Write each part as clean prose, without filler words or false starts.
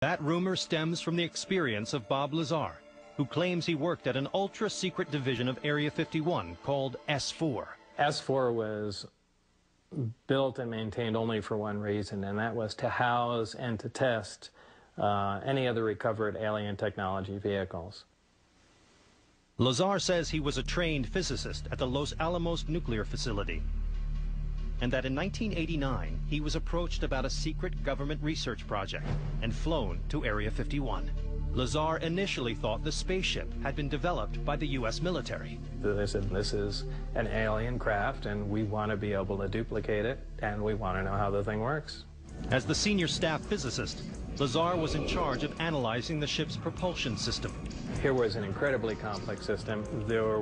That rumor stems from the experience of Bob Lazar, who claims he worked at an ultra-secret division of Area 51 called S4. S4 was built and maintained only for one reason, and that was to house and to test any of the recovered alien technology vehicles. Lazar says he was a trained physicist at the Los Alamos nuclear facility, and that in 1989 he was approached about a secret government research project and flown to Area 51. Lazar initially thought the spaceship had been developed by the U.S. military. They said, this is an alien craft and we want to be able to duplicate it and we want to know how the thing works. As the senior staff physicist, Lazar was in charge of analyzing the ship's propulsion system. Here was an incredibly complex system. There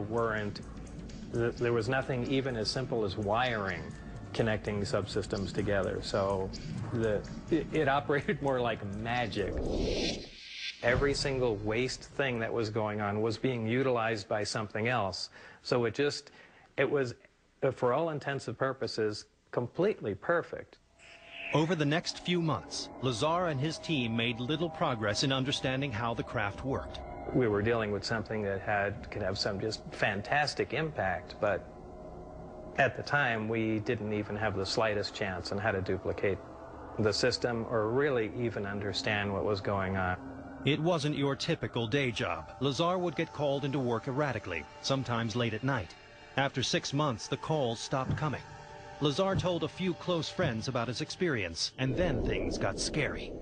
was nothing even as simple as wiring connecting subsystems together, so it operated more like magic. Every single waste thing that was going on was being utilized by something else. So it was, for all intents and purposes, completely perfect. Over the next few months, Lazar and his team made little progress in understanding how the craft worked. We were dealing with something that could have some just fantastic impact, but at the time we didn't even have the slightest chance on how to duplicate the system or really even understand what was going on. It wasn't your typical day job. Lazar would get called into work erratically, sometimes late at night. After 6 months, the calls stopped coming. Lazar told a few close friends about his experience, and then things got scary.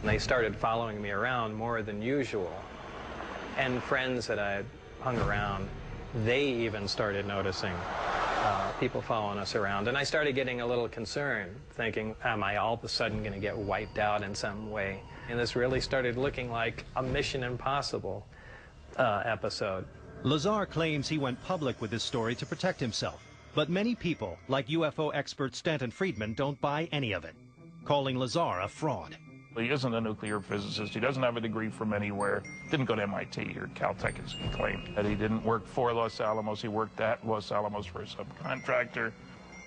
They started following me around more than usual. And friends that I hung around, they even started noticing people following us around. And I started getting a little concerned, thinking, am I all of a sudden going to get wiped out in some way? And this really started looking like a Mission Impossible episode. Lazar claims he went public with this story to protect himself. But many people, like UFO expert Stanton Friedman, don't buy any of it, calling Lazar a fraud. He isn't a nuclear physicist. He doesn't have a degree from anywhere. Didn't go to MIT or Caltech, as he claimed. That he didn't work for Los Alamos. He worked at Los Alamos for a subcontractor.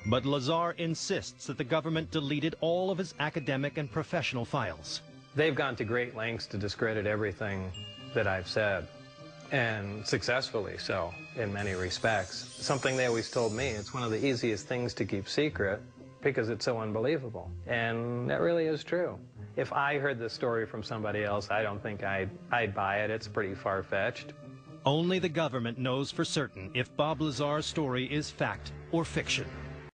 But Lazar insists that the government deleted all of his academic and professional files. They've gone to great lengths to discredit everything that I've said, and successfully so in many respects. Something they always told me, it's one of the easiest things to keep secret because it's so unbelievable. And that really is true. If I heard this story from somebody else, I don't think I'd buy it. It's pretty far-fetched. Only the government knows for certain if Bob Lazar's story is fact or fiction.